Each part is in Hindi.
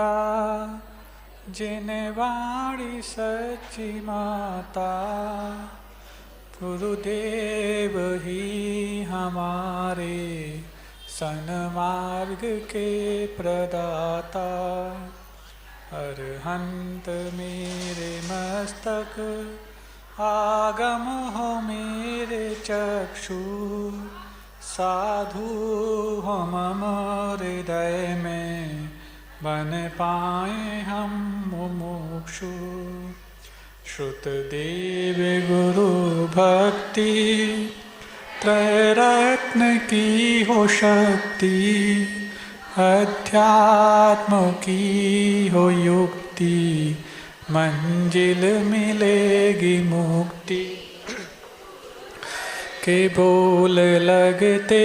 माता जिन वाणी सच्ची माता, गुरुदेव ही हमारे सन्मार्ग के प्रदाता। अरहंत मेरे मस्तक आगम हो मेरे चक्षु, साधु हो मम हृदय में बन पाए हम मुमुक्षु। श्रुत देव गुरु भक्ति त्रैरत्न की हो शक्ति, अध्यात्म की हो युक्ति, मंजिल मिलेगी मुक्ति। के बोल लगते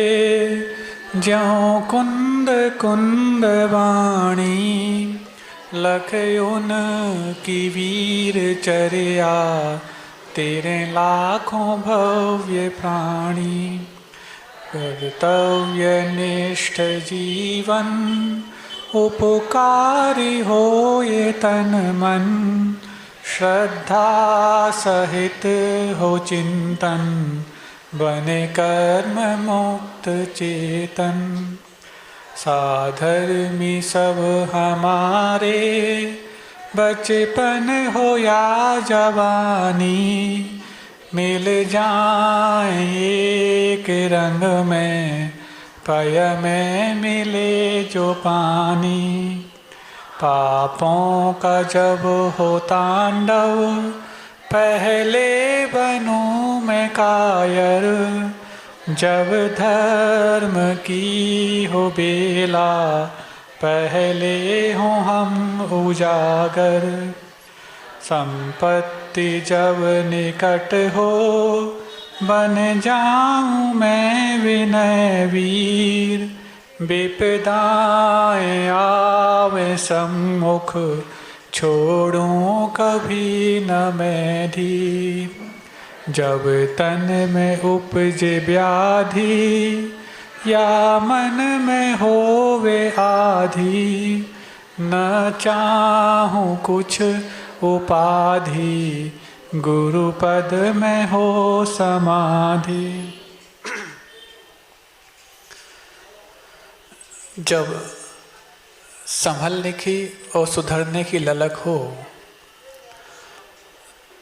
ज्यों कुंद कुंद वाणी, लख उन की वीर चर्या तेरे लाखों भव्य प्राणी। कर्तव्य निष्ठ जीवन उपकारी हो ये तन मन, श्रद्धा सहित हो चिंतन बने कर्म मुक्त चेतन। साधर्मी सब हमारे बचपन हो या जवानी, मिल जाए एक रंग में पय में मिले जो पानी। पापों का जब हो तांडव पहले बनूं मैं कायर, जब धर्म की हो बेला पहले हो हम उजागर। संपत्ति जब निकट हो बन जाऊं मैं विनय वीर, विपदाएं आवे सम्मुख छोड़ूं कभी न मैं धीर। जब तन में उपजे व्याधि या मन में होवे आधि, न चाहूं कुछ उपाधि गुरु पद में हो समाधि। जब संभलने की और सुधरने की ललक हो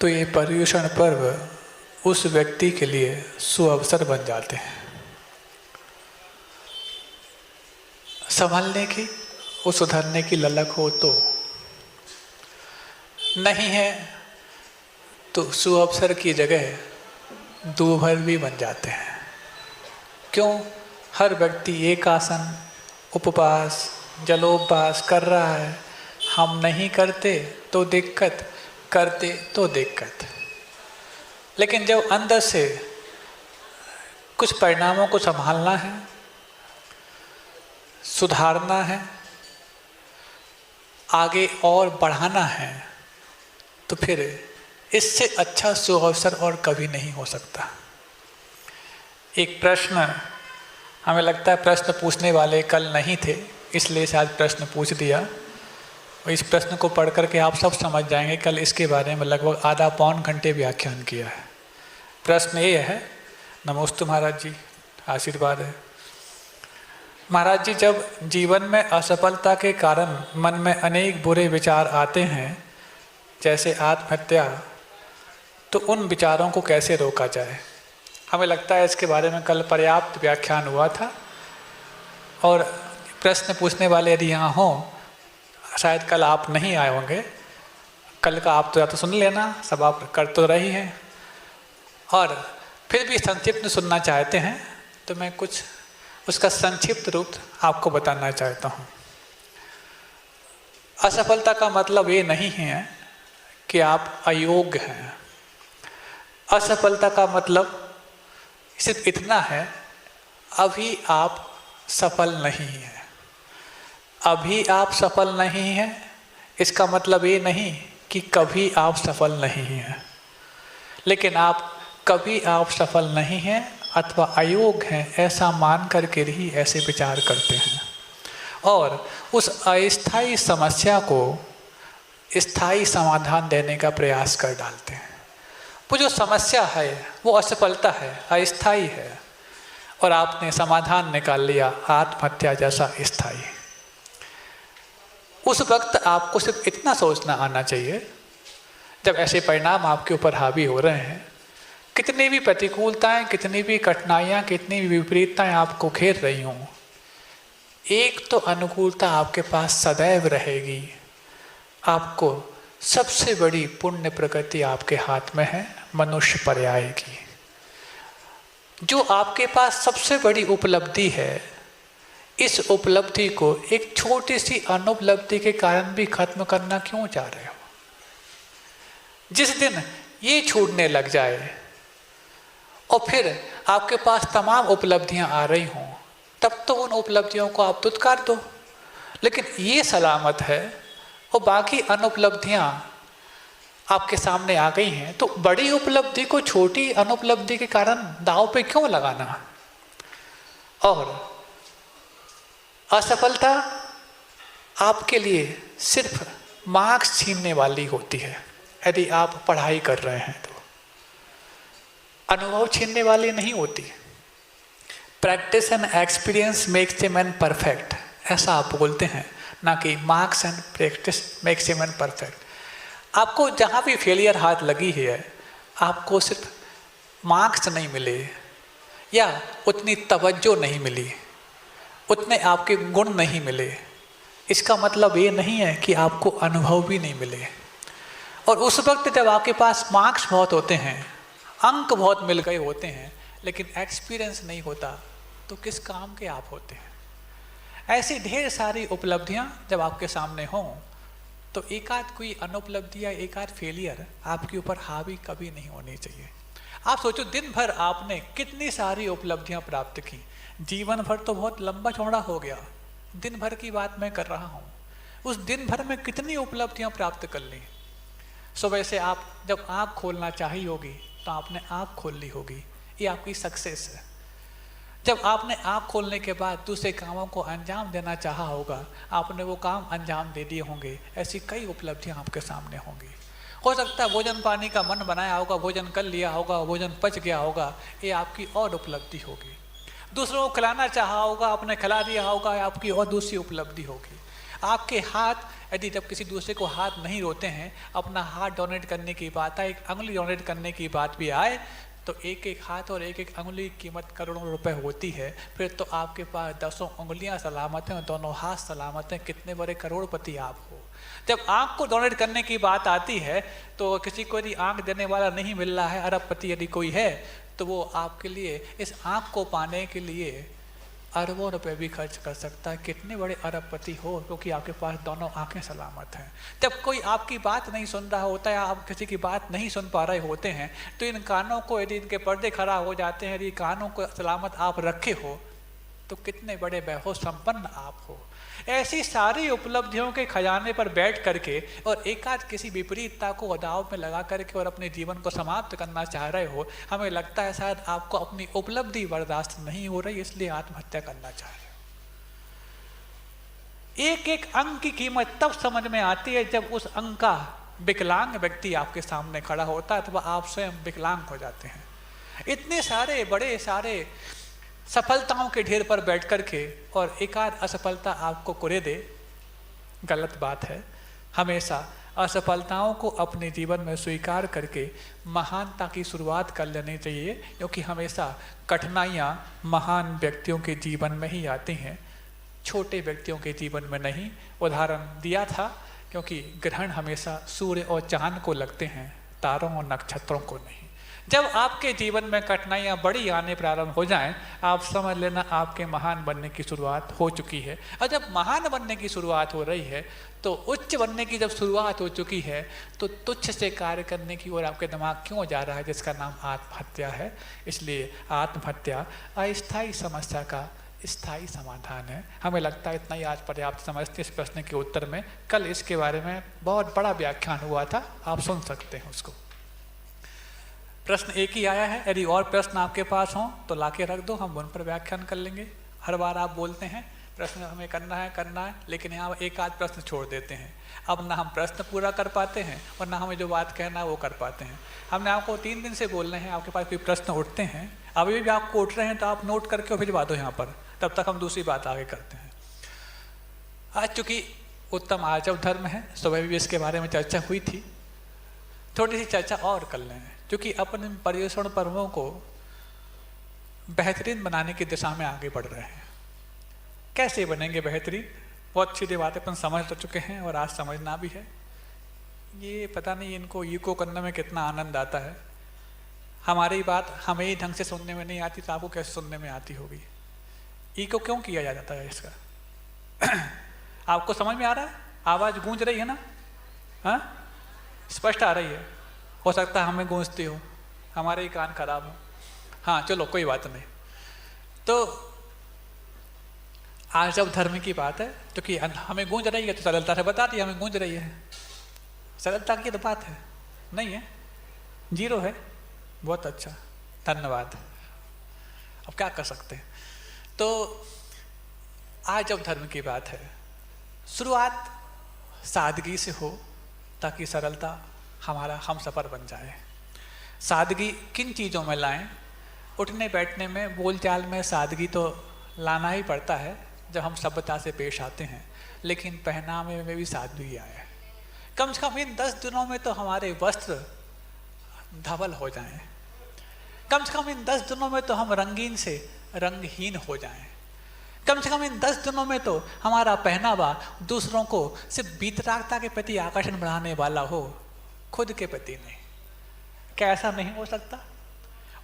तो ये पर्युषण पर्व उस व्यक्ति के लिए सुअवसर बन जाते हैं। संभलने की और सुधरने की ललक हो तो नहीं है तो सुअवसर की जगह दूभर भी बन जाते हैं। क्यों? हर व्यक्ति एक आसन उपवास जलोपवास कर रहा है, हम नहीं करते तो दिक्कत, करते तो दिक्कत। लेकिन जब अंदर से कुछ परिणामों को संभालना है, सुधारना है, आगे और बढ़ाना है, तो फिर इससे अच्छा सुअवसर और कभी नहीं हो सकता। एक प्रश्न, हमें लगता है प्रश्न पूछने वाले कल नहीं थे, इसलिए शायद प्रश्न पूछ दिया। और इस प्रश्न को पढ़ करके आप सब समझ जाएंगे, कल इसके बारे में लगभग आधा पौन घंटे व्याख्यान किया है। प्रश्न ये है, नमोस्तु महाराज जी, आशीर्वाद है। महाराज जी, जब जीवन में असफलता के कारण मन में अनेक बुरे विचार आते हैं, जैसे आत्महत्या, तो उन विचारों को कैसे रोका जाए? हमें लगता है इसके बारे में कल पर्याप्त व्याख्यान हुआ था। और प्रश्न पूछने वाले यदि यहाँ हों, शायद कल आप नहीं आए होंगे, कल का आप तो या तो सुन लेना, सब आप कर तो रही हैं, और फिर भी संक्षिप्त में सुनना चाहते हैं तो मैं कुछ उसका संक्षिप्त रूप आपको बताना चाहता हूँ। असफलता का मतलब ये नहीं है कि आप अयोग्य हैं। असफलता का मतलब सिर्फ इतना है, अभी आप सफल नहीं हैं। अभी आप सफल नहीं हैं, इसका मतलब ये नहीं कि कभी आप सफल नहीं हैं। लेकिन आप कभी आप सफल नहीं हैं अथवा अयोग्य हैं, ऐसा मान करके ही ऐसे विचार करते हैं। और उस अस्थायी समस्या को स्थायी समाधान देने का प्रयास कर डालते हैं। वो जो समस्या है वो असफलता है, अस्थायी है, और आपने समाधान निकाल लिया आत्महत्या जैसा स्थायी। उस वक्त आपको सिर्फ इतना सोचना आना चाहिए, जब ऐसे परिणाम आपके ऊपर हावी हो रहे हैं, कितनी भी प्रतिकूलताएं, कितनी भी कठिनाइयां, कितनी भी विपरीतताएं आपको घेर रही हों, एक तो अनुकूलता आपके पास सदैव रहेगी। आपको सबसे बड़ी पुण्य प्रगति आपके हाथ में है, मनुष्य पर्याय की। जो आपके पास सबसे बड़ी उपलब्धि है, इस उपलब्धि को एक छोटी सी अनुपलब्धि के कारण भी खत्म करना क्यों चाह रहे हो? जिस दिन ये छूटने लग जाए और फिर आपके पास तमाम उपलब्धियां आ रही हों, तब तो उन उपलब्धियों को आप दुत्कार दो। लेकिन ये सलामत है और बाकी अनुपलब्धियां आपके सामने आ गई हैं, तो बड़ी उपलब्धि को छोटी अनुपलब्धि के कारण दांव पे क्यों लगाना? और असफलता आपके लिए सिर्फ मार्क्स छीनने वाली होती है। यदि आप पढ़ाई कर रहे हैं तो अनुभव छीनने वाली नहीं होती। Practice and experience makes a man perfect, ऐसा आप बोलते हैं, ना कि marks and practice makes a man perfect. आपको जहाँ भी फेलियर हाथ लगी है, आपको सिर्फ मार्क्स नहीं मिले या उतनी तवज्जो नहीं मिली, उतने आपके गुण नहीं मिले, इसका मतलब ये नहीं है कि आपको अनुभव भी नहीं मिले। और उस वक्त जब आपके पास मार्क्स बहुत होते हैं, अंक बहुत मिल गए होते हैं, लेकिन एक्सपीरियंस नहीं होता, तो किस काम के आप होते हैं? ऐसी ढेर सारी उपलब्धियां जब आपके सामने हों, तो एकाध कोई अनुपलब्धि या एकाध फेलियर आपके ऊपर हावी कभी नहीं होनी चाहिए। आप सोचो, दिन भर आपने कितनी सारी उपलब्धियां प्राप्त की। जीवन भर तो बहुत लंबा चौड़ा हो गया, दिन भर की बात मैं कर रहा हूँ। उस दिन भर में कितनी उपलब्धियां प्राप्त कर ली। सुबह से आप जब आँख खोलना चाहिए होगी तो आपने आँख खोल ली होगी, ये आपकी सक्सेस है। जब आपने आँख खोलने के बाद दूसरे कामों को अंजाम देना चाहा होगा, आपने वो काम अंजाम दे दिए होंगे। ऐसी कई उपलब्धियां आपके सामने होंगी। हो सकता है भोजन पानी का मन बनाया होगा, भोजन कर लिया होगा, भोजन पच गया होगा, ये आपकी और उपलब्धि होगी। दूसरों को खिलाना चाहा होगा, आपने खिला दिया होगा, आपकी और दूसरी उपलब्धि होगी। आपके हाथ, यदि जब किसी दूसरे को हाथ नहीं रोते हैं, अपना हाथ डोनेट करने की बात आए, एक अंगुली डोनेट करने की बात भी आए, तो एक एक हाथ और एक एक अंगुली की कीमत करोड़ों रुपए होती है। फिर तो आपके पास 10 उंगलियां सलामत हैं और दोनों हाथ सलामत हैं, कितने बड़े करोड़पति आप हो। जब आँख को डोनेट करने की बात आती है, तो किसी को यदि आँख देने वाला नहीं मिल रहा है, अरबपति यदि कोई है, तो वो आपके लिए इस आँख को पाने के लिए अरबों रुपए भी खर्च कर सकता है। कितने बड़े अरबपति हो, क्योंकि आपके पास दोनों आंखें सलामत हैं। जब कोई आपकी बात नहीं सुन रहा होता है, आप किसी की बात नहीं सुन पा रहे होते हैं, तो इन कानों को, यदि इनके पर्दे खराब हो जाते हैं, यदि कानों को सलामत आप रखे हो, तो कितने बड़े वैभव संपन्न आप हो। ऐसी सारी उपलब्धियों के खजाने पर बैठ करके और एकाध किसी विपरीतता को अदाव में लगा करके और अपने जीवन को समाप्त करना चाह रहे हो, हमें लगता है शायद आपको अपनी उपलब्धि बर्दाश्त नहीं हो रही, इसलिए आत्महत्या करना चाह रहे हो। एक एक अंक की कीमत तब समझ में आती है जब उस अंक का विकलांग व्यक्ति आपके सामने खड़ा होता है, अथवा आप स्वयं विकलांग हो जाते हैं। इतने सारे बड़े सारे सफलताओं के ढेर पर बैठ करके और एकाध असफलता आपको कुरे दे, गलत बात है। हमेशा असफलताओं को अपने जीवन में स्वीकार करके महानता की शुरुआत कर लेनी चाहिए, क्योंकि हमेशा कठिनाइयाँ महान व्यक्तियों के जीवन में ही आती हैं, छोटे व्यक्तियों के जीवन में नहीं। उदाहरण दिया था, क्योंकि ग्रहण हमेशा सूर्य और चांद को लगते हैं, तारों और नक्षत्रों को नहीं। जब आपके जीवन में कठिनाइयाँ बड़ी आने प्रारंभ हो जाएं, आप समझ लेना आपके महान बनने की शुरुआत हो चुकी है। और जब महान बनने की शुरुआत हो रही है, तो उच्च बनने की जब शुरुआत हो चुकी है, तो तुच्छ से कार्य करने की ओर आपके दिमाग क्यों जा रहा है, जिसका नाम आत्महत्या है। इसलिए आत्महत्या अस्थायी समस्या का स्थायी समाधान है। हमें लगता है इतना ही आज पर्याप्त समझते इस प्रश्न के उत्तर में। कल इसके बारे में बहुत बड़ा व्याख्यान हुआ था, आप सुन सकते हैं उसको। प्रश्न एक ही आया है, यदि और प्रश्न आपके पास हों तो लाके रख दो, हम उन पर व्याख्यान कर लेंगे। हर बार आप बोलते हैं प्रश्न हमें करना है, लेकिन यहाँ एक आध प्रश्न छोड़ देते हैं। अब ना हम प्रश्न पूरा कर पाते हैं और ना हमें जो बात कहना है वो कर पाते हैं। हमने आपको 3 दिन से बोल रहे हैं, आपके पास कोई प्रश्न उठते हैं, अभी भी आपको उठ रहे हैं तो आप नोट करके भिजवा दो यहाँ पर, तब तक हम दूसरी बात आगे करते हैं। आज चूँकि उत्तम आर्जव धर्म है, सुबह भी इसके बारे में चर्चा हुई थी, थोड़ी सी चर्चा और कर लें, क्योंकि अपने पर्युषण पर्वों को बेहतरीन बनाने की दिशा में आगे बढ़ रहे हैं। कैसे बनेंगे बेहतरीन? बहुत सीधी बातें अपन समझ तो चुके हैं और आज समझना भी है। ये पता नहीं इनको इको करने में कितना आनंद आता है। हमारी बात हमें ही ढंग से सुनने में नहीं आती तो आपको कैसे सुनने में आती होगी? इको क्यों किया जाता है इसका? आपको समझ में आ रहा है? आवाज़ गूंज रही है ना? हाँ, स्पष्ट आ रही है। हो सकता है हमें गूंजती हो, हमारे ही कान खराब हो। हाँ चलो कोई बात नहीं। तो आज जब धर्म की बात है, क्योंकि हमें गूंज रही है तो सरलता से बता दी हमें गूंज रही है। सरलता की तो बात है नहीं है, 0 है। बहुत अच्छा, धन्यवाद। अब क्या कर सकते हैं? तो आज जब धर्म की बात है, शुरुआत सादगी से हो ताकि सरलता हमारा हम सफ़र बन जाए। सादगी किन चीज़ों में लाएं? उठने बैठने में, बोलचाल में सादगी तो लाना ही पड़ता है जब हम सभ्यता से पेश आते हैं, लेकिन पहनावे में भी सादगी आए। कम से कम इन 10 दिनों में तो हमारे वस्त्र धवल हो जाएं। कम से कम इन 10 दिनों में तो हम रंगीन से रंगहीन हो जाएं। कम से कम इन 10 दिनों में तो हमारा पहनावा दूसरों को सिर्फ वीतरागता के प्रति आकर्षण बढ़ाने वाला हो, खुद के प्रति नहीं। क्या ऐसा नहीं हो सकता?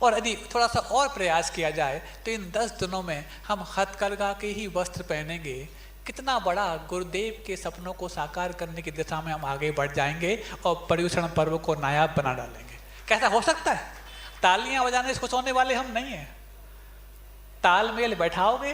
और यदि थोड़ा सा और प्रयास किया जाए तो इन 10 दिनों में हम हथकरघा के ही वस्त्र पहनेंगे, कितना बड़ा गुरुदेव के सपनों को साकार करने की दिशा में हम आगे बढ़ जाएंगे और पर्युषण पर्व को नायाब बना डालेंगे। कैसा हो सकता है? तालियां बजाने से खुश होने वाले हम नहीं हैं। तालमेल बैठाओगे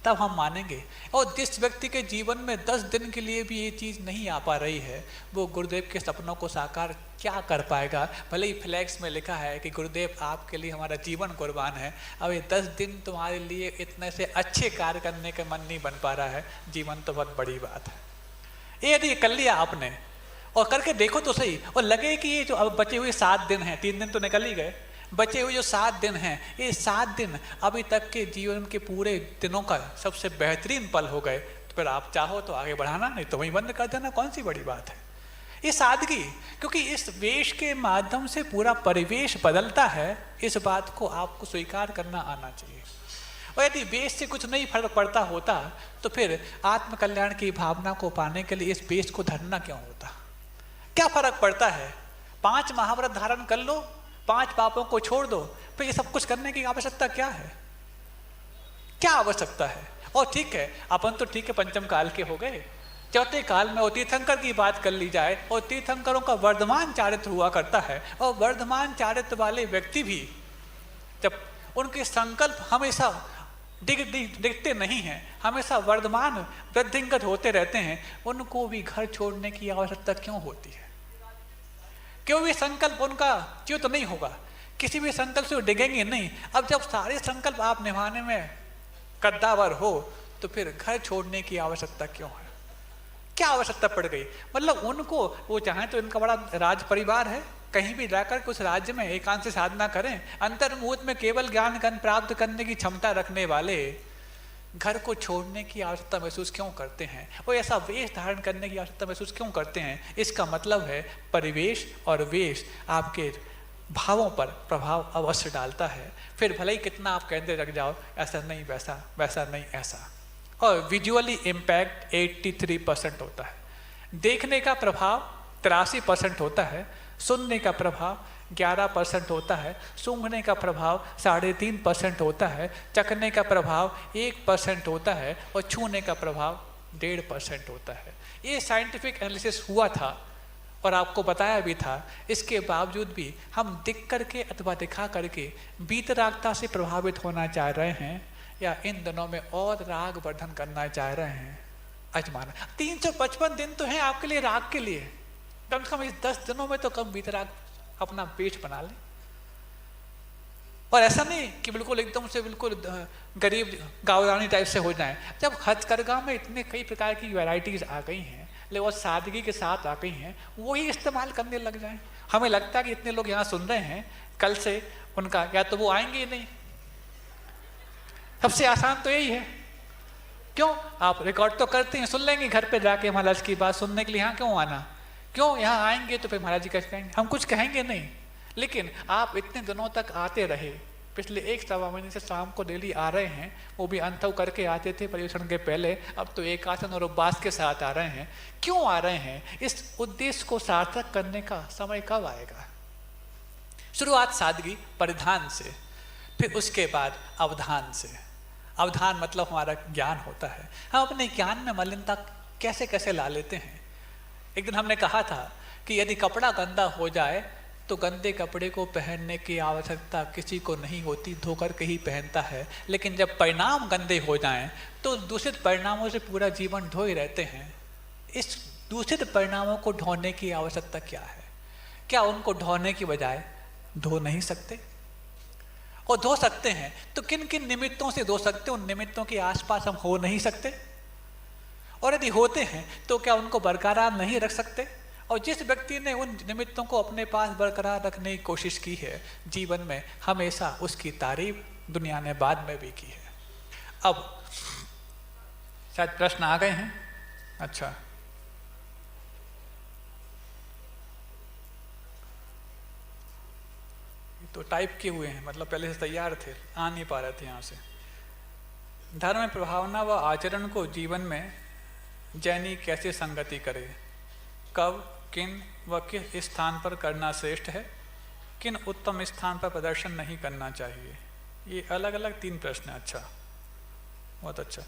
तब हम मानेंगे। और जिस व्यक्ति के जीवन में 10 दिन के लिए भी ये चीज़ नहीं आ पा रही है, वो गुरुदेव के सपनों को साकार क्या कर पाएगा? भले ही फ्लैक्स में लिखा है कि गुरुदेव आपके लिए हमारा जीवन कुर्बान है, अब ये 10 दिन तुम्हारे लिए इतने से अच्छे कार्य करने का मन नहीं बन पा रहा है। जीवन तो बहुत बड़ी बात है। ये यदि कर लिया आपने और करके देखो तो सही, और लगे कि ये जो अब बचे हुए 7 दिन हैं, 3 दिन तो निकल ही गए, बचे हुए जो 7 दिन हैं, ये 7 दिन अभी तक के जीवन के पूरे दिनों का सबसे बेहतरीन पल हो गए। तो फिर आप चाहो तो आगे बढ़ाना, नहीं तो वहीं बंद कर देना। कौन सी बड़ी बात है ये सादगी? क्योंकि इस वेश के माध्यम से पूरा परिवेश बदलता है, इस बात को आपको स्वीकार करना आना चाहिए। और यदि वेश से कुछ नहीं फर्क पड़ता होता तो फिर आत्मकल्याण की भावना को पाने के लिए इस वेश को धरना क्यों होता? क्या फर्क पड़ता है? 5 महाव्रत धारण कर लो, 5 पापों को छोड़ दो, फिर ये सब कुछ करने की आवश्यकता क्या है? क्या आवश्यकता है? और ठीक है, अपन तो ठीक है पंचम काल के हो गए, चौथे काल में वो तीर्थंकर की बात कर ली जाए, और तीर्थंकरों का वर्धमान चारित्र हुआ करता है। और वर्धमान चारित्र वाले व्यक्ति भी जब उनके संकल्प हमेशा दिखते नहीं हैं, हमेशा वर्धमान वृद्धिंगत होते रहते हैं, उनको भी घर छोड़ने की आवश्यकता क्यों होती है? क्यों भी संकल्प उनका च्युत नहीं होगा? किसी भी संकल्प से वो डिगेंगे नहीं। अब जब सारे संकल्प आप निभाने में कद्दावर हो तो फिर घर छोड़ने की आवश्यकता क्यों है? क्या आवश्यकता पड़ गई? मतलब उनको, वो चाहें तो इनका बड़ा राज परिवार है, कहीं भी जाकर के उस राज्य में एकांत से साधना करें, अंतर्मुहूर्त में केवल ज्ञान प्राप्त करने की क्षमता रखने वाले घर को छोड़ने की आवश्यकता महसूस क्यों करते हैं? वो ऐसा वेश धारण करने की आवश्यकता महसूस क्यों करते हैं? इसका मतलब है परिवेश और वेश आपके भावों पर प्रभाव अवश्य डालता है। फिर भले ही कितना आप कहते रख जाओ ऐसा नहीं वैसा, वैसा नहीं ऐसा। और विजुअली इम्पैक्ट 83% होता है, देखने का प्रभाव 83% होता है, सुनने का प्रभाव 11% होता है, सूंघने का प्रभाव 3.5% होता है, चखने का प्रभाव 1% होता है और छूने का प्रभाव 1.5% होता है। ये साइंटिफिक एनालिसिस हुआ था और आपको बताया भी था। इसके बावजूद भी हम दिख करके अथवा दिखा करके वीतरागता से प्रभावित होना चाह रहे हैं या इन दिनों में और राग वर्धन करना चाह रहे हैं? अजमाना। 355 दिन तो हैं आपके लिए राग के लिए, कम से कम इस 10 दिनों में तो कम वीतराग अपना पेट बना लें। और ऐसा नहीं कि बिल्कुल एकदम से बिल्कुल गरीब गाँवरानी टाइप से हो जाए। जब हथकरघा में इतने कई प्रकार की वैरायटीज आ गई हैं, लेकिन वो सादगी के साथ आ गई हैं, वही इस्तेमाल करने लग जाएं। हमें लगता है कि इतने लोग यहाँ सुन रहे हैं, कल से उनका या तो वो आएंगे ही नहीं। सबसे आसान तो यही है। क्यों? आप रिकॉर्ड तो करते हैं, सुन लेंगे घर पे जाके महाराज की बात सुनने के लिए। यहाँ क्यों आना? क्यों यहाँ आएंगे तो फिर महाराज जी कैसे कहेंगे? हम कुछ कहेंगे नहीं। लेकिन आप इतने दिनों तक आते रहे, पिछले 1-1.25 महीने से शाम को डेली आ रहे हैं, वो भी अंतव करके आते थे परिवेशन के पहले, अब तो एक आसन और उपवास के साथ आ रहे हैं। क्यों आ रहे हैं? इस उद्देश्य को सार्थक करने का समय कब आएगा? शुरुआत सादगी परिधान से, फिर उसके बाद अवधान से। अवधान मतलब हमारा ज्ञान होता है। हम अपने ज्ञान में मलिनता कैसे कैसे ला लेते हैं। एक दिन हमने कहा था कि यदि कपड़ा गंदा हो जाए तो गंदे कपड़े को पहनने की आवश्यकता किसी को नहीं होती, धोकर के ही पहनता है। लेकिन जब परिणाम गंदे हो जाएं तो दूषित परिणामों से पूरा जीवन धोए रहते हैं। इस दूषित परिणामों को ढोने की आवश्यकता क्या है? क्या उनको ढोने की बजाय धो नहीं सकते? और धो सकते हैं तो किन किन निमित्तों से धो सकते? उन निमित्तों के आसपास हम हो नहीं सकते? और यदि होते हैं तो क्या उनको बरकरार नहीं रख सकते? और जिस व्यक्ति ने उन निमित्तों को अपने पास बरकरार रखने की कोशिश की है, जीवन में हमेशा उसकी तारीफ दुनिया ने बाद में भी की है। अब शायद प्रश्न आ गए हैं। अच्छा, तो टाइप किए हुए हैं, मतलब पहले से तैयार थे, आ नहीं पा रहे थे यहाँ से। धर्म प्रभावना व आचरण को जीवन में जैनी कैसे संगति करे? कब, किन व किस स्थान पर करना श्रेष्ठ है? किन उत्तम स्थान पर प्रदर्शन नहीं करना चाहिए? ये अलग अलग 3 प्रश्न हैं। अच्छा, बहुत अच्छा।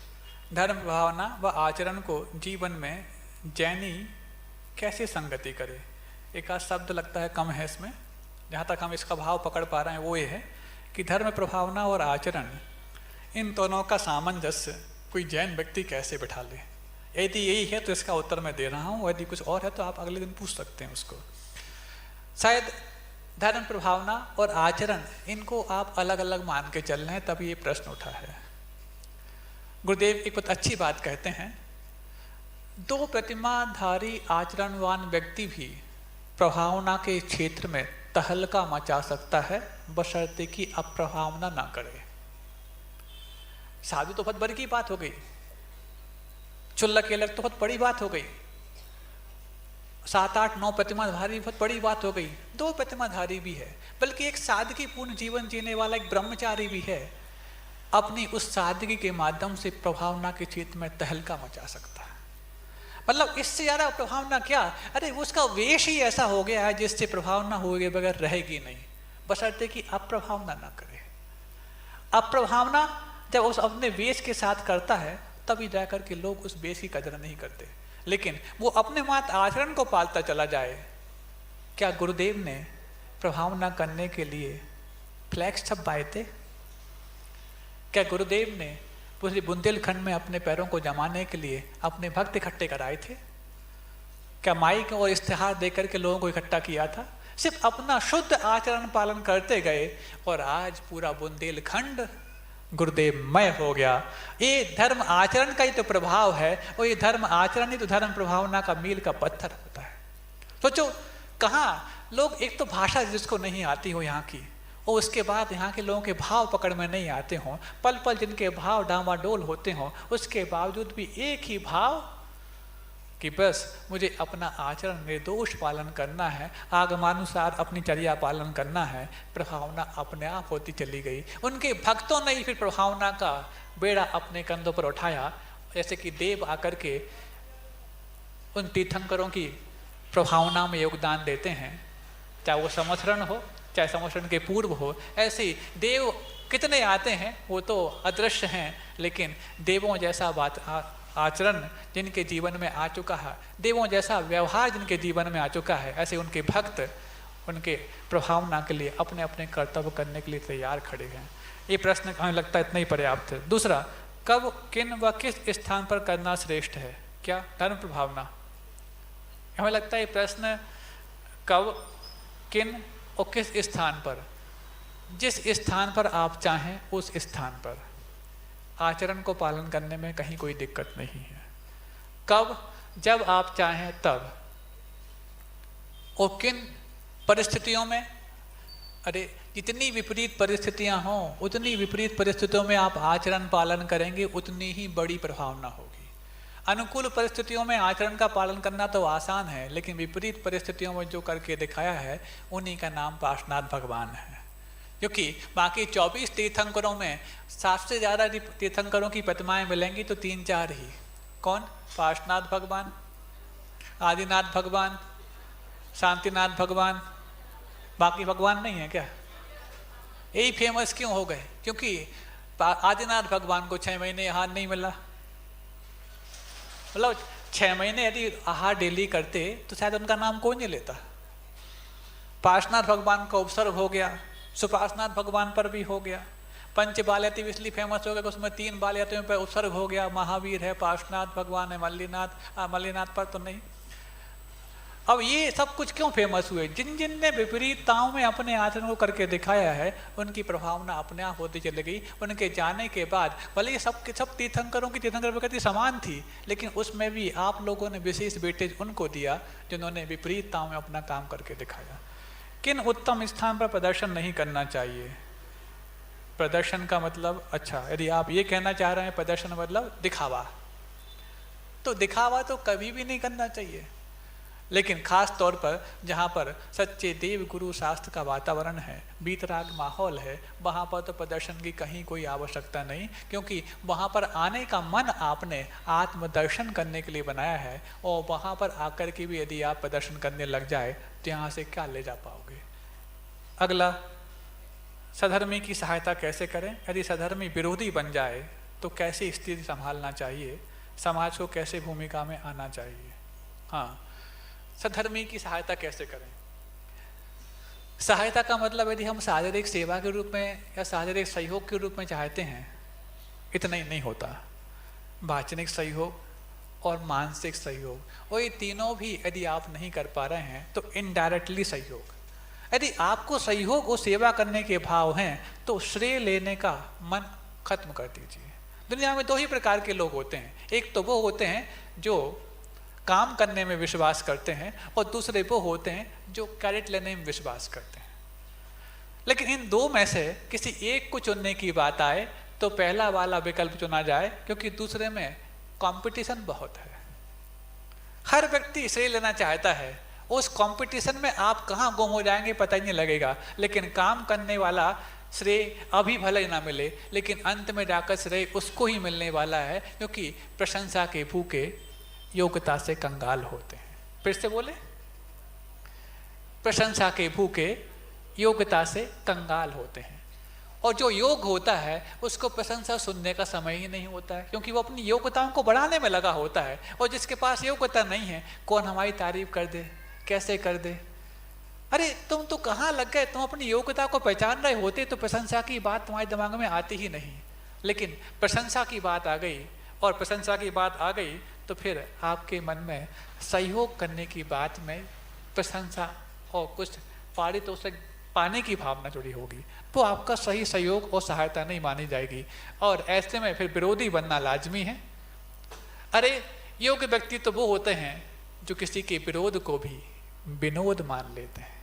धर्म भावना व आचरण को जीवन में जैनी कैसे संगति करे? एक आध शब्द लगता है कम है इसमें। जहाँ तक हम इसका भाव पकड़ पा रहे हैं वो ये है कि धर्म प्रभावना और आचरण, इन दोनों का सामंजस्य कोई जैन व्यक्ति कैसे बिठा ले। यदि यही है तो इसका उत्तर मैं दे रहा हूँ, यदि कुछ और है तो आप अगले दिन पूछ सकते हैं उसको। शायद धर्म प्रभावना और आचरण, इनको आप अलग अलग मान के चल रहे हैं, तब ये प्रश्न उठा है। गुरुदेव एक बहुत अच्छी बात कहते हैं, 2 प्रतिमाधारी आचरणवान व्यक्ति भी प्रभावना के क्षेत्र में तहलका मचा सकता है, बशर्ते कि अप्रभावना ना करे। साधु तो बहुत बड़ी की बात हो गई, चुल्ला के अलग तो बहुत बड़ी बात हो गई, 7-8-9 प्रतिमाधारी बहुत बड़ी बात हो गई, 2 प्रतिमाधारी भी है, बल्कि एक सादगी पूर्ण जीवन जीने वाला एक ब्रह्मचारी भी है, अपनी उस सादगी के माध्यम से प्रभावना के क्षेत्र में तहलका मचा सकता है। मतलब इससे ज़्यादा प्रभावना क्या? अरे उसका वेश ही ऐसा हो गया है जिससे प्रभावना हुए बगैर रहेगी नहीं, बशर्ते कि अप्रभावना ना करे। अप्रभावना जब उस अपने वेश के साथ करता है तभी जाकर के लोग उस वेश की कदर नहीं करते। लेकिन वो अपने मात्र आचरण को पालता चला जाए। क्या गुरुदेव ने प्रभावना करने के लिए फ्लैक्स छपवाए थे? क्या गुरुदेव ने पूरे बुंदेलखंड में अपने पैरों को जमाने के लिए अपने भक्त इकट्ठे कराए थे? क्या माइक और इश्तिहार देकर के लोगों को इकट्ठा किया था? सिर्फ अपना शुद्ध आचरण पालन करते गए और आज पूरा बुंदेलखंड गुरुदेवमय हो गया। ये धर्म आचरण का ही तो प्रभाव है, और ये धर्म आचरण ही तो धर्म प्रभावना का मील का पत्थर होता है। सोचो कहाँ लोग, एक तो भाषा जिसको नहीं आती हो यहाँ की, और उसके बाद यहाँ के लोगों के भाव पकड़ में नहीं आते हों, पल पल जिनके भाव डामाडोल होते हों, उसके बावजूद भी एक ही भाव कि बस मुझे अपना आचरण निर्दोष पालन करना है, आगमानुसार अपनी चर्या पालन करना है। प्रभावना अपने आप होती चली गई। उनके भक्तों ने ही फिर प्रभावना का बेड़ा अपने कंधों पर उठाया। जैसे कि देव आकर के उन तीर्थंकरों की प्रभावना में योगदान देते हैं, चाहे वो संवत्सरण हो चाहे संवत्सरण के पूर्व हो। ऐसे ही देव कितने आते हैं, वो तो अदृश्य हैं, लेकिन देवों जैसा आचरण जिनके जीवन में आ चुका है, देवों जैसा व्यवहार जिनके जीवन में आ चुका है, ऐसे उनके भक्त उनके प्रभावना के लिए अपने अपने कर्तव्य करने के लिए तैयार खड़े हैं। ये प्रश्न हमें लगता है इतना ही पर्याप्त है। दूसरा, कब, किन व किस स्थान पर करना श्रेष्ठ है? क्या धर्म प्रभावना? हमें लगता है ये प्रश्न कब, किन और किस स्थान पर जिस स्थान पर आप चाहें उस स्थान पर आचरण को पालन करने में कहीं कोई दिक्कत नहीं है। कब? जब आप चाहें तब। और किन परिस्थितियों में? अरे जितनी विपरीत परिस्थितियां हों उतनी विपरीत परिस्थितियों में आप आचरण पालन करेंगे उतनी ही बड़ी प्रभावना होगी। अनुकूल परिस्थितियों में आचरण का पालन करना तो आसान है, लेकिन विपरीत परिस्थितियों में जो करके दिखाया है उन्हीं का नाम पार्श्वनाथ भगवान है। क्योंकि बाकी 24 तीर्थंकरों में सबसे ज़्यादा तीर्थंकरों की प्रतिमाएं मिलेंगी तो 3-4 ही। कौन? पार्श्वनाथ भगवान, आदिनाथ भगवान, शांतिनाथ भगवान, बाकी भगवान नहीं है क्या? यही फेमस क्यों हो गए? क्योंकि आदिनाथ भगवान को 6 महीने आहार नहीं मिला। मतलब 6 महीने यदि आहार डेली करते तो शायद उनका नाम कोई नहीं लेता। पार्श्वनाथ भगवान का उपसर्ग हो गया, सुपार्श्वनाथ भगवान पर भी हो गया। पंच बालयती इसलिए फेमस हो गया, उसमें 3 बालयतियों पर उपसर्ग हो गया। महावीर है, पार्श्वनाथ भगवान है, मल्लीनाथ पर तो नहीं। अब ये सब कुछ क्यों फेमस हुए? जिन जिन ने विपरीतताओं में अपने आचरण को करके दिखाया है उनकी प्रभावना अपने आप होती चली गई। उनके जाने के बाद भले ये सब तीर्थंकरों की तीर्थंकर प्रकृति समान थी, लेकिन उसमें भी आप लोगों ने विशेष वेटेज उनको दिया जिन्होंने विपरीतताओं में अपना काम करके दिखाया। किन उत्तम स्थान पर प्रदर्शन नहीं करना चाहिए? प्रदर्शन का मतलब, अच्छा यदि आप ये कहना चाह रहे हैं प्रदर्शन मतलब दिखावा, तो दिखावा तो कभी भी नहीं करना चाहिए। लेकिन खास तौर पर जहाँ पर सच्चे देव गुरु शास्त्र का वातावरण है, बीतराग माहौल है, वहाँ पर तो प्रदर्शन की कहीं कोई आवश्यकता नहीं, क्योंकि वहाँ पर आने का मन आपने आत्मदर्शन करने के लिए बनाया है। और वहाँ पर आकर के भी यदि आप प्रदर्शन करने लग जाए तो यहाँ से क्या ले जा पाओगे? अगला, सधर्मी की सहायता कैसे करें? यदि सधर्मी विरोधी बन जाए तो कैसे स्थिति संभालना चाहिए? समाज को कैसे भूमिका में आना चाहिए? हाँ, सधर्मी की सहायता कैसे करें? सहायता का मतलब यदि हम शारीरिक सेवा के रूप में या शारीरिक सहयोग के रूप में चाहते हैं, इतना ही नहीं होता। वाचनिक सहयोग और मानसिक सहयोग, और ये तीनों भी यदि आप नहीं कर पा रहे हैं तो इनडायरेक्टली सहयोग। यदि आपको सहयोग और सेवा करने के भाव हैं तो श्रेय लेने का मन खत्म कर दीजिए। दुनिया में 2 ही प्रकार के लोग होते हैं। एक तो वो होते हैं जो काम करने में विश्वास करते हैं, और दूसरे वो होते हैं जो क्रेडिट लेने में विश्वास करते हैं। लेकिन इन 2 में से किसी एक को चुनने की बात आए तो पहला वाला विकल्प चुना जाए, क्योंकि दूसरे में कंपटीशन बहुत है। हर व्यक्ति श्रेय लेना चाहता है, उस कंपटीशन में आप कहाँ गुम हो जाएंगे पता ही नहीं लगेगा। लेकिन काम करने वाला श्रेय अभी भले ना मिले, लेकिन अंत में जाकर श्रेय उसको ही मिलने वाला है, क्योंकि प्रशंसा के भूखे योग्यता से कंगाल होते हैं। फिर से बोले, प्रशंसा के भूखे योग्यता से कंगाल होते हैं। और जो योग होता है उसको प्रशंसा सुनने का समय ही नहीं होता है, क्योंकि वो अपनी योग्यताओं को बढ़ाने में लगा होता है। और जिसके पास योग्यता नहीं है, कौन हमारी तारीफ कर दे, कैसे कर दे? अरे तुम तो कहाँ लग गए? तुम अपनी योग्यता को पहचान रहे होते तो प्रशंसा की बात तुम्हारे दिमाग में आती ही नहीं। लेकिन प्रशंसा की बात आ गई, और प्रशंसा की बात आ गई तो फिर आपके मन में सहयोग करने की बात में प्रशंसा और कुछ पारितोषिक पाने की भावना जुड़ी होगी, तो आपका सही सहयोग और सहायता नहीं मानी जाएगी। और ऐसे में फिर विरोधी बनना लाजमी है। अरे योग्य व्यक्ति तो वो होते हैं जो किसी के विरोध को भी विनोद मान लेते हैं,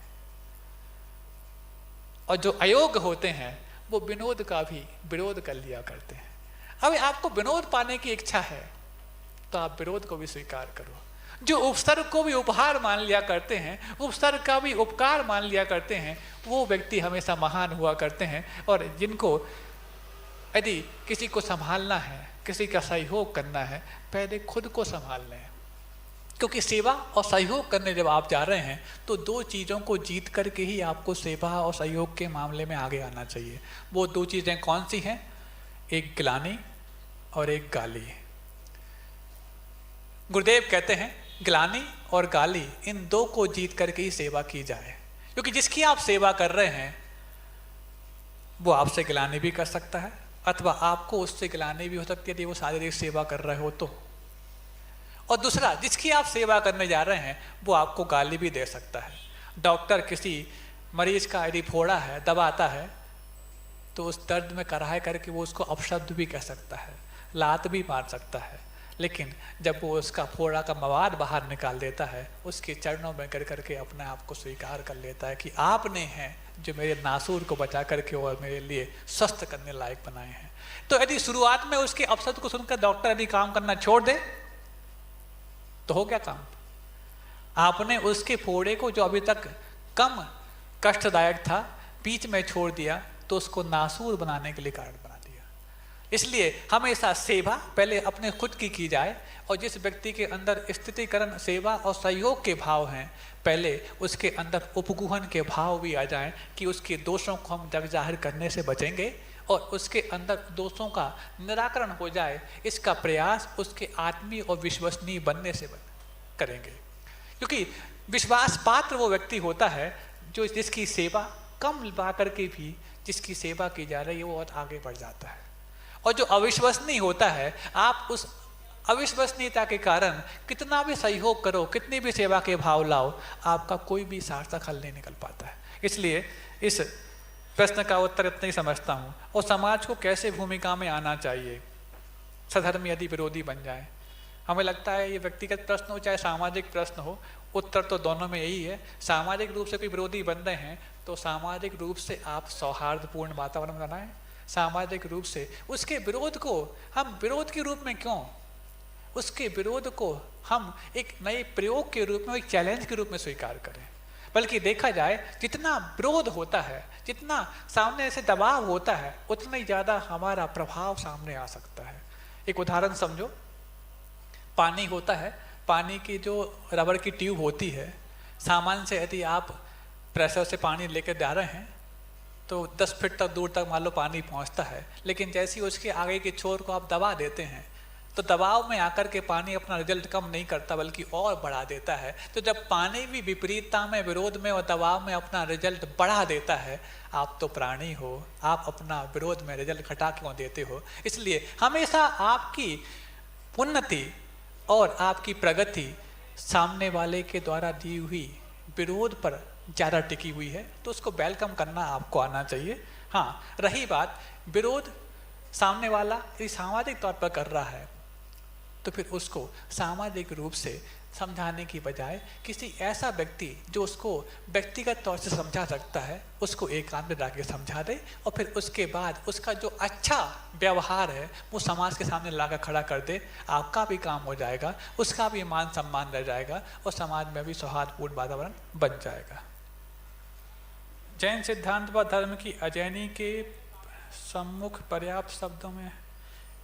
और जो अयोग्य होते हैं वो विनोद का भी विरोध कर लिया करते हैं। अब आपको विनोद पाने की इच्छा है तो आप विरोध को भी स्वीकार करो। जो उपसर्ग को भी उपहार मान लिया करते हैं, उपसर्ग का भी उपकार मान लिया करते हैं, वो व्यक्ति हमेशा महान हुआ करते हैं। और जिनको यदि किसी को संभालना है, किसी का सहयोग करना है, पहले खुद को संभाल लें। क्योंकि सेवा और सहयोग करने जब आप जा रहे हैं तो 2 चीज़ों को जीत करके ही आपको सेवा और सहयोग के मामले में आगे आना चाहिए। वो 2 चीज़ें कौन सी हैं? एक ग्लानि और एक गाली। गुरुदेव कहते हैं ग्लानि और गाली, इन 2 को जीत करके ही सेवा की जाए। क्योंकि जिसकी आप सेवा कर रहे हैं वो आपसे ग्लानि भी कर सकता है, अथवा आपको उससे ग्लानि भी हो सकती है यदि वो शारीरिक सेवा कर रहे हो तो। और दूसरा, जिसकी आप सेवा करने जा रहे हैं वो आपको गाली भी दे सकता है। डॉक्टर किसी मरीज का यदि फोड़ा है, दबाता है, तो उस दर्द में कराह करके वो उसको अपशब्द भी कह सकता है, लात भी मार सकता है, लेकिन जब वो उसका फोड़ा का मवाद बाहर निकाल देता है, उसके चरणों में गिर करके अपने आप को स्वीकार कर लेता है कि आपने हैं जो मेरे नासूर को बचा करके और मेरे लिए स्वस्थ करने लायक बनाए हैं। तो यदि शुरुआत में उसके अपशब्द को सुनकर डॉक्टर यदि काम करना छोड़ दे तो हो गया काम। आपने उसके फोड़े को जो अभी तक कम कष्टदायक था बीच में छोड़ दिया तो उसको नासूर बनाने के लिए कारण बना दिया। इसलिए हमेशा सेवा पहले अपने खुद की जाए, और जिस व्यक्ति के अंदर स्थितिकरण, सेवा और सहयोग के भाव हैं, पहले उसके अंदर उपगुहन के भाव भी आ जाएं कि उसके दोषों को हम जग जाहिर करने से बचेंगे और उसके अंदर दोषों का निराकरण हो जाए, इसका प्रयास उसके आत्मीय और विश्वसनीय बनने से करेंगे। क्योंकि विश्वास पात्र वो व्यक्ति होता है जो जिसकी सेवा कम ला करके भी जिसकी सेवा की जा रही है वो बहुत आगे बढ़ जाता है। और जो अविश्वसनीय होता है, आप उस अविश्वसनीयता के कारण कितना भी सहयोग करो, कितनी भी सेवा के भाव लाओ, आपका कोई भी सार्थक हल नहीं निकल पाता है। इसलिए इस प्रश्न का उत्तर इतना ही समझता हूँ। और समाज को कैसे भूमिका में आना चाहिए सधर्म यदि विरोधी बन जाए। हमें लगता है ये व्यक्तिगत प्रश्न हो चाहे सामाजिक प्रश्न हो, उत्तर तो दोनों में यही है। सामाजिक रूप से कोई विरोधी बन रहे हैं तो सामाजिक रूप से आप सौहार्दपूर्ण वातावरण बनाएं। सामाजिक रूप से उसके विरोध को हम विरोध के रूप में क्यों, उसके विरोध को हम एक नए प्रयोग के रूप में, एक चैलेंज के रूप में स्वीकार करें। बल्कि देखा जाए जितना विरोध होता है, जितना सामने से दबाव होता है, उतना ही ज़्यादा हमारा प्रभाव सामने आ सकता है। एक उदाहरण समझो, पानी होता है, पानी की जो रबर की ट्यूब होती है, सामान से यदि आप प्रेशर से पानी लेकर जा रहे हैं तो 10 फीट तक दूर तक मान लो पानी पहुंचता है, लेकिन जैसे ही उसके आगे के छोर को आप दबा देते हैं तो दबाव में आकर के पानी अपना रिजल्ट कम नहीं करता बल्कि और बढ़ा देता है। तो जब पानी भी विपरीतता में, विरोध में और दबाव में अपना रिजल्ट बढ़ा देता है, आप तो प्राणी हो, आप अपना विरोध में रिजल्ट घटा क्यों देते हो? इसलिए हमेशा आपकी उन्नति और आपकी प्रगति सामने वाले के द्वारा दी हुई विरोध पर ज़्यादा टिकी हुई है, तो उसको वेलकम करना आपको आना चाहिए। हाँ, रही बात विरोध, सामने वाला यदि सामाजिक तौर पर कर रहा है तो फिर उसको सामाजिक रूप से समझाने की बजाय किसी ऐसा व्यक्ति जो उसको व्यक्तिगत तौर से समझा सकता है, उसको एकांत में जाके समझा दे, और फिर उसके बाद उसका जो अच्छा व्यवहार है वो समाज के सामने लाकर खड़ा कर दे। आपका भी काम हो जाएगा, उसका भी मान सम्मान रह जाएगा और समाज में भी सौहार्दपूर्ण वातावरण बन जाएगा। जैन सिद्धांत व धर्म की अजैनी के सम्मुख पर्याप्त शब्दों में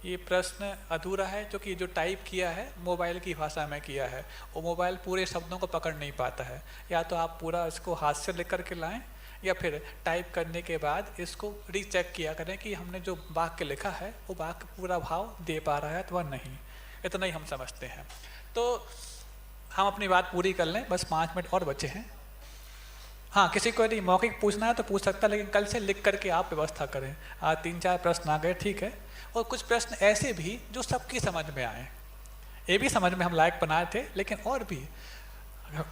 ये प्रश्न अधूरा है, क्योंकि जो टाइप किया है मोबाइल की भाषा में किया है, वो मोबाइल पूरे शब्दों को पकड़ नहीं पाता है। या तो आप पूरा इसको हाथ से लिख करके लाएं या फिर टाइप करने के बाद इसको रीचेक किया करें कि हमने जो वाक्य लिखा है वो वाक्य पूरा भाव दे पा रहा है अथवा नहीं। इतना ही हम समझते हैं। तो हम अपनी बात पूरी कर लें, बस 5 मिनट और बचे हैं। हाँ, किसी को यदि मौखिक पूछना है तो पूछ सकता है, लेकिन कल से लिख करके आप व्यवस्था करें। आज 3-4 प्रश्न आ गए, ठीक है, और कुछ प्रश्न ऐसे भी जो सबकी समझ में आए। ये भी समझ में हम लायक बनाए थे, लेकिन और भी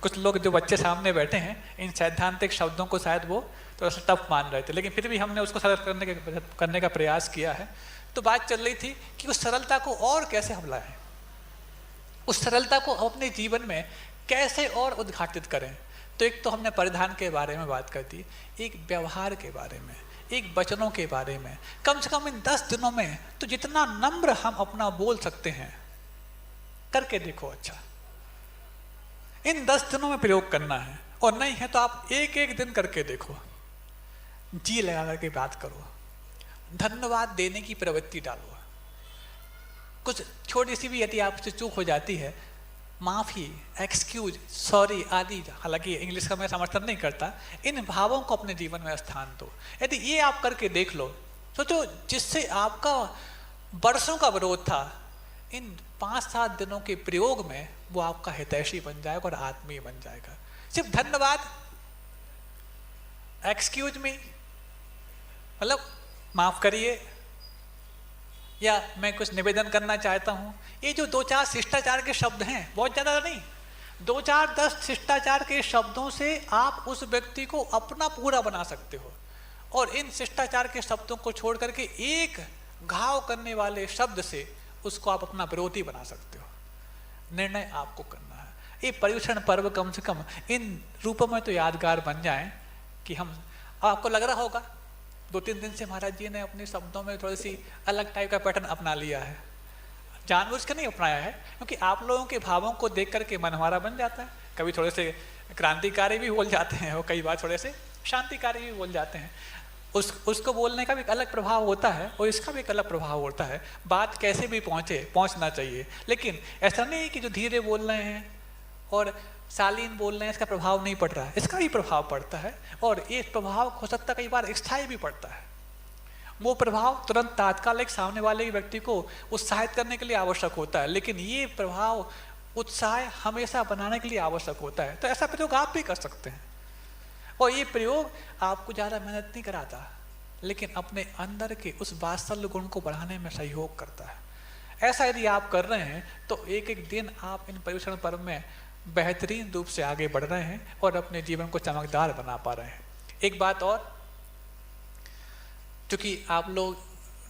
कुछ लोग जो बच्चे सामने बैठे हैं इन सैद्धांतिक शब्दों को शायद वो थोड़ा सा टफ मान रहे थे, लेकिन फिर भी हमने उसको सरल करने का प्रयास किया है। तो बात चल रही थी कि उस सरलता को और कैसे हम लाएं, उस सरलता को अपने जीवन में कैसे और उद्घाटित करें। तो एक तो हमने परिधान के बारे में बात कर दी, एक व्यवहार के बारे में, एक वचनों के बारे में। कम से कम इन 10 दिनों में तो जितना नम्र हम अपना बोल सकते हैं करके देखो। अच्छा, इन 10 दिनों में प्रयोग करना है, और नहीं है तो आप एक दिन करके देखो। जी लगा करके बात करो, धन्यवाद देने की प्रवृत्ति डालो। कुछ छोटी सी भी यदि आपसे चूक हो जाती है, माफ़ी, एक्सक्यूज, सॉरी आदि, हालांकि इंग्लिश का मैं समर्थन नहीं करता, इन भावों को अपने जीवन में स्थान दो। यदि ये आप करके देख लो, सोचो जिससे आपका वर्षों का विरोध था, इन 5-7 दिनों के प्रयोग में वो आपका हितैषी बन जाएगा और आत्मीय बन जाएगा। सिर्फ धन्यवाद, एक्सक्यूज मी मतलब माफ़ करिए, या मैं कुछ निवेदन करना चाहता हूँ, ये जो 2-4 शिष्टाचार के शब्द हैं, बहुत ज़्यादा नहीं, 2-4-10 शिष्टाचार के शब्दों से आप उस व्यक्ति को अपना पूरा बना सकते हो। और इन शिष्टाचार के शब्दों को छोड़ करके एक घाव करने वाले शब्द से उसको आप अपना विरोधी बना सकते हो। निर्णय आपको करना है। ये पर्युषण पर्व कम से कम इन रूपों में तो यादगार बन जाएं कि हम, आपको लग रहा होगा 2-3 दिन से महाराज जी ने अपने शब्दों में थोड़ी सी अलग टाइप का पैटर्न अपना लिया है। जानबूझ के नहीं अपनाया है, क्योंकि आप लोगों के भावों को देख करके मन हमारा बन जाता है। कभी थोड़े से क्रांतिकारी भी बोल जाते हैं और कई बार थोड़े से शांतिकारी भी बोल जाते हैं। उसको बोलने का भी एक अलग प्रभाव होता है और इसका भी एक अलग प्रभाव होता है। बात कैसे भी पहुंचना चाहिए, लेकिन ऐसा नहीं है कि जो धीरे बोल रहे हैं और शालीन बोल रहे हैं इसका प्रभाव नहीं पड़ रहा है, इसका भी प्रभाव पड़ता है। और ये प्रभाव हो सकता है कई बार स्थायी भी पड़ता है। वो प्रभाव तुरंत तात्कालिक सामने वाले व्यक्ति को उत्साहित करने के लिए आवश्यक होता है, लेकिन ये प्रभाव उत्साह हमेशा बनाने के लिए आवश्यक होता है। तो ऐसा प्रयोग आप भी कर सकते हैं, और ये प्रयोग आपको ज़्यादा मेहनत नहीं कराता, लेकिन अपने अंदर के उस वात्सल्य गुण को बढ़ाने में सहयोग करता है। ऐसा यदि आप कर रहे हैं तो एक एक दिन आप इन पर्युषण पर्व में बेहतरीन रूप से आगे बढ़ रहे हैं और अपने जीवन को चमकदार बना पा रहे हैं। एक बात और, क्योंकि आप लोग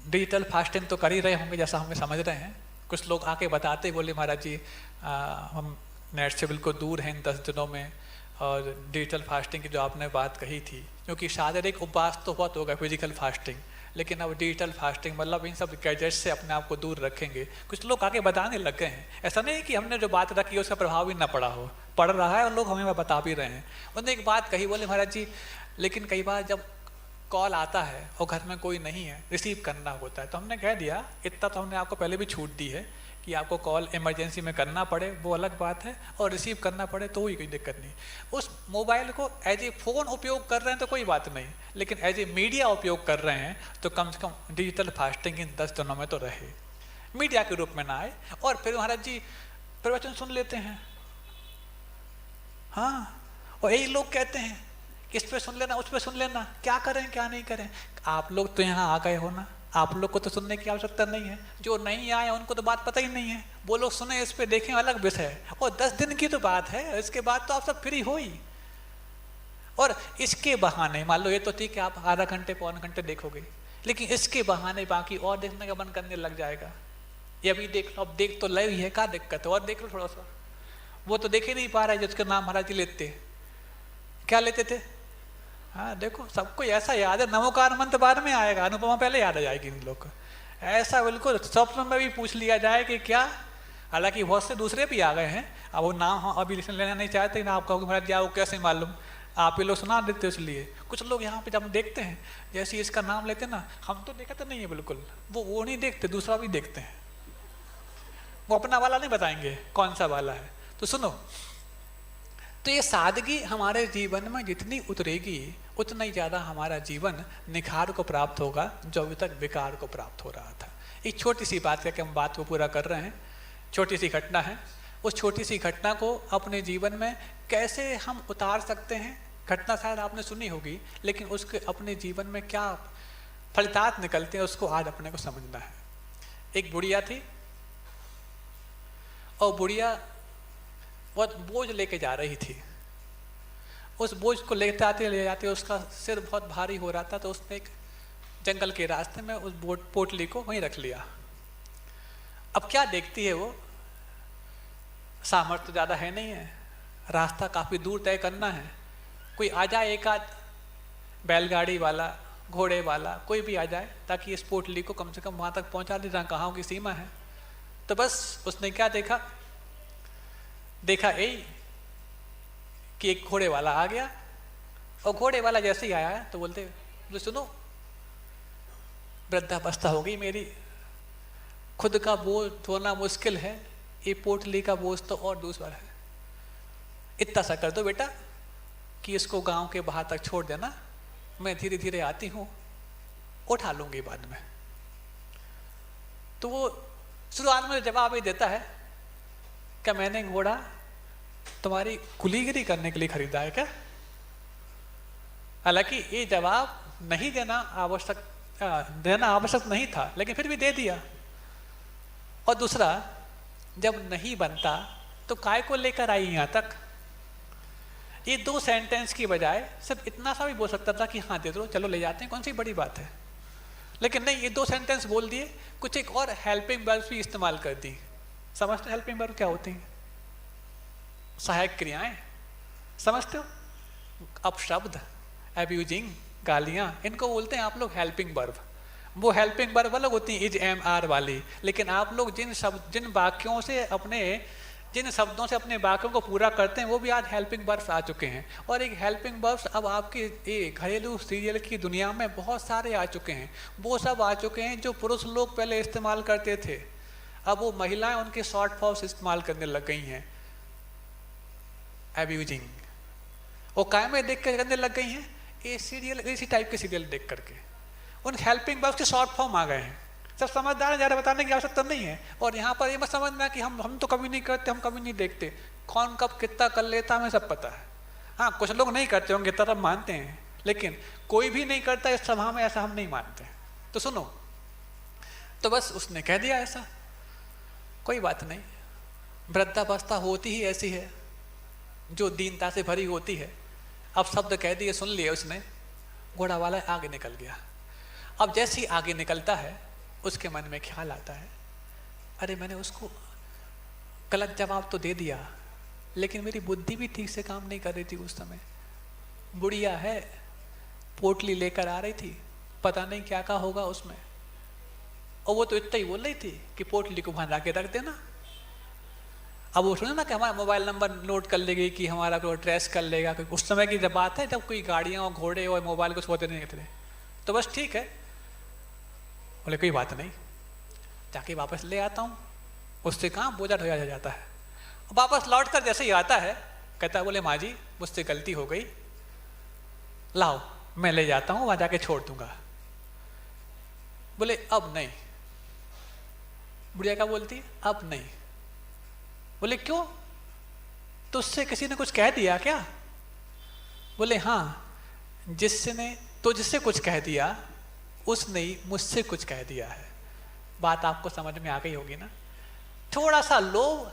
डिजिटल फास्टिंग तो कर ही रहे होंगे जैसा हमें समझ रहे हैं। कुछ लोग आके बताते बोले महाराज जी हम नेट से बिल्कुल दूर हैं इन 10 दिनों में, और डिजिटल फास्टिंग की जो आपने बात कही थी, क्योंकि शारीरिक उपवास तो बहुत होगा फिजिकल फास्टिंग, लेकिन अब डिजिटल फास्टिंग मतलब इन सब गैजेट्स से अपने आप को दूर रखेंगे। कुछ लोग आगे बताने लग गए हैं। ऐसा नहीं कि हमने जो बात रखी है उसका प्रभाव भी ना पड़ा हो, पड़ रहा है और लोग हमें बता भी रहे हैं। उन्होंने एक बात कही, बोले महाराज जी लेकिन कई बार जब कॉल आता है और घर में कोई नहीं है, रिसीव करना होता है, तो हमने कह दिया इतना तो हमने आपको पहले भी छूट दी है कि आपको कॉल इमरजेंसी में करना पड़े वो अलग बात है, और रिसीव करना पड़े तो ही कोई दिक्कत नहीं। उस मोबाइल को एज ए फ़ोन उपयोग कर रहे हैं तो कोई बात नहीं, लेकिन एज ए मीडिया उपयोग कर रहे हैं तो कम से कम डिजिटल फास्टिंग इन 10 दिनों में तो रहे, मीडिया के रूप में ना आए। और फिर महाराज जी प्रवचन सुन लेते हैं, हाँ, और यही लोग कहते हैं इस पे सुन लेना उस पे सुन लेना, क्या करें क्या नहीं करें। आप लोग तो यहाँ आ गए हो ना, आप लोग को तो सुनने की आवश्यकता नहीं है। जो नहीं आए उनको तो बात पता ही नहीं है, वो लोग सुने इस पे देखें अलग विषय है। और 10 दिन की तो बात है, इसके बाद तो आप सब फ्री हो ही। और इसके बहाने मान लो ये तो ठीक है आप आधा घंटे पौन घंटे देखोगे, लेकिन इसके बहाने बाकी और देखने का मन करने लग जाएगा। ये अभी देख लो, अब देख तो लय ही है, क्या दिक्कत है, और देख लो थोड़ा सा। वो तो देख ही नहीं पा रहा है जिसका नाम महाराज जी लेते, क्या लेते थे, हाँ देखो सबको ऐसा याद है, नमोकार मंत्र बाद में आएगा, अनुपमा पहले याद आ जाएगी इन लोग को। ऐसा बिल्कुल स्वप्न में भी पूछ लिया जाए कि क्या, हालांकि बहुत से दूसरे भी आ गए हैं, अब वो नाम हम अभी लेना नहीं चाहते ना, आप कहोगे महाराज जी आपको कैसे मालूम, आप ये लोग सुना देते हो। इसलिए कुछ लोग यहाँ पे जब देखते हैं जैसे इसका नाम लेते ना, हम तो देखते नहीं है बिल्कुल, वो नहीं देखते, दूसरा भी देखते हैं, वो अपना वाला नहीं बताएंगे कौन सा वाला है। तो सुनो, तो ये सादगी हमारे जीवन में जितनी उतरेगी उतना ही ज़्यादा हमारा जीवन निखार को प्राप्त होगा, जो अभी तक विकार को प्राप्त हो रहा था। एक छोटी सी बात करके हम बात को पूरा कर रहे हैं, छोटी सी घटना है, उस छोटी सी घटना को अपने जीवन में कैसे हम उतार सकते हैं। घटना शायद आपने सुनी होगी, लेकिन उसके अपने जीवन में क्या फलितार्थ निकलते हैं उसको आज अपने को समझना है। एक बुढ़िया थी और बुढ़िया बहुत बोझ लेके जा रही थी। उस बोझ को ले जाते उसका सिर बहुत भारी हो रहा था, तो उसने एक जंगल के रास्ते में उस पोटली को वहीं रख लिया। अब क्या देखती है वो, सामर्थ्य तो ज़्यादा है नहीं है, रास्ता काफ़ी दूर तय करना है, कोई आ जाए एक आध बैलगाड़ी वाला घोड़े वाला कोई भी आ जाए ताकि इस पोटली को कम से कम वहाँ तक पहुँचा दे जहाँ कहाँ की सीमा है। तो बस उसने क्या देखा यही कि एक घोड़े वाला आ गया, और घोड़े वाला जैसे ही आया तो बोलते सुनो वृद्धावस्था हो गई मेरी, खुद का बोझ ढोना मुश्किल है, ये पोटली का बोझ तो और दूसरा है, इतना सा कर दो बेटा कि इसको गांव के बाहर तक छोड़ देना, मैं धीरे धीरे आती हूँ उठा लूंगी बाद में। तो वो शुरुआत में जवाब ही देता है, क्या मैंने घोड़ा तुम्हारी कुलीगिरी करने के लिए खरीदा है क्या। हालांकि ये जवाब नहीं देना आवश्यक नहीं था, लेकिन फिर भी दे दिया। और दूसरा, जब नहीं बनता तो काय को लेकर आई यहाँ तक, ये 2 सेंटेंस की बजाय सिर्फ इतना सा भी बोल सकता था कि हाँ दे दो, चलो ले जाते हैं, कौन सी बड़ी बात है। लेकिन नहीं, ये 2 सेंटेंस बोल दिए, कुछ एक और हेल्पिंग वर्ब भी इस्तेमाल कर दी। समझते हेल्पिंग वर्ब क्या होती हैं? सहायक क्रियाएं, समझते हो? अपशब्द, अब्यूजिंग, गालियां, इनको बोलते हैं आप लोग हेल्पिंग वर्ब। वो हेल्पिंग वर्ब अलग होती है, इज, एम, आर वाली। लेकिन आप लोग जिन वाक्यों से जिन शब्दों से अपने वाक्यों को पूरा करते हैं वो भी आज हेल्पिंग वर्ब्स आ चुके हैं। और एक हेल्पिंग वर्ब्स अब आपके घरेलू सीरियल की दुनिया में बहुत सारे आ चुके हैं। वो सब आ चुके हैं जो पुरुष लोग पहले इस्तेमाल करते थे, अब वो महिलाएं उनके शॉर्ट फॉर्म्स इस्तेमाल करने लग गई हैं। एब्यूजिंग, वो कायमे देख कर करने लग गई हैं, ये सीरियल, इसी टाइप के सीरियल देख करके उन हेल्पिंग वर्ब्स के शॉर्ट फॉर्म आ गए हैं। सब समझदार हैं, ज़्यादा बताने की आवश्यकता नहीं है। और यहाँ पर ये मत समझना कि हम तो कभी नहीं करते, हम कभी नहीं देखते, कौन कब कितना कर लेता हमें सब पता है। हाँ, कुछ लोग नहीं करते होंगे तरफ मानते हैं, लेकिन कोई भी नहीं करता इस सभा में, ऐसा हम नहीं मानते। तो सुनो, तो बस उसने कह दिया ऐसा, कोई बात नहीं, वृद्धावस्था होती ही ऐसी है जो दीनता से भरी होती है। अब शब्द कह दिए, सुन लिए उसने, घोड़ा वाला आगे निकल गया। अब जैसे ही आगे निकलता है उसके मन में ख्याल आता है, अरे मैंने उसको गलत जवाब तो दे दिया, लेकिन मेरी बुद्धि भी ठीक से काम नहीं कर रही थी उस समय। बुढ़िया है, पोटली लेकर आ रही थी, पता नहीं क्या क्या होगा उसमें, और वो तो इतना ही बोल रही थी कि पोटली को वहां के रख देना। अब वो सुने ना कि हमारा मोबाइल नंबर नोट कर लेगी, कि हमारा कोई ट्रेस कर लेगा। उस समय की जब बात है जब कोई गाड़ियाँ और घोड़े और मोबाइल कुछ होते नहीं थे, तो बस ठीक है, बोले कोई बात नहीं, जाके वापस ले आता हूँ। उससे कहाँ बोझा ढोया जाता है। वापस लौट कर जैसे ही आता है, कहता है, बोले माँ जी मुझसे गलती हो गई, लाओ मैं ले जाता हूँ, वहाँ जाके छोड़ दूंगा। बोले अब नहीं। बुढ़िया क्या बोलती है? अब नहीं। बोले क्यों, तुझसे किसी ने कुछ कह दिया क्या? बोले हाँ, जिसने तुझसे कुछ कह दिया उसने ही मुझसे कुछ कह दिया है। बात आपको समझ में आ गई होगी ना। थोड़ा सा लोभ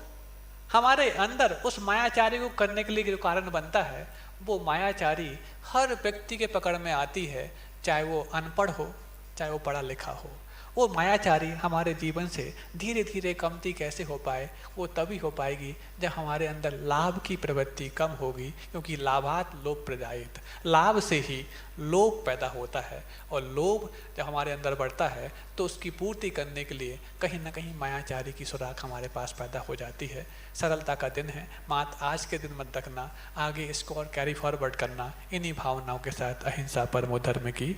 हमारे अंदर उस मायाचारी को करने के लिए जो कारण बनता है, वो मायाचारी हर व्यक्ति के पकड़ में आती है, चाहे वो अनपढ़ हो चाहे वो पढ़ा लिखा हो। वो मायाचारी हमारे जीवन से धीरे धीरे कमती कैसे हो पाए, वो तभी हो पाएगी जब हमारे अंदर लाभ की प्रवृत्ति कम होगी, क्योंकि लाभात लोभ प्रजायित, लाभ से ही लोभ पैदा होता है। और लोभ जब हमारे अंदर बढ़ता है तो उसकी पूर्ति करने के लिए कहीं ना कहीं मायाचारी की सुराख हमारे पास पैदा हो जाती है। सरलता का दिन है, मात्र आज के दिन मत रखना, आगे इसको और कैरी फॉरवर्ड करना। इन्हीं भावनाओं के साथ अहिंसा परमो धर्म की,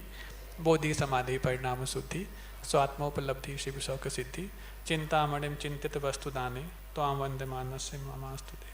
बोधि समाधि परिणाम शुद्धि, स्वात्मोपलब्धि शिव शौक सिद्धि, चिंतामणिम चिंतित वस्तुदाने, त्वां वंदे मानस्य ममास्तुते।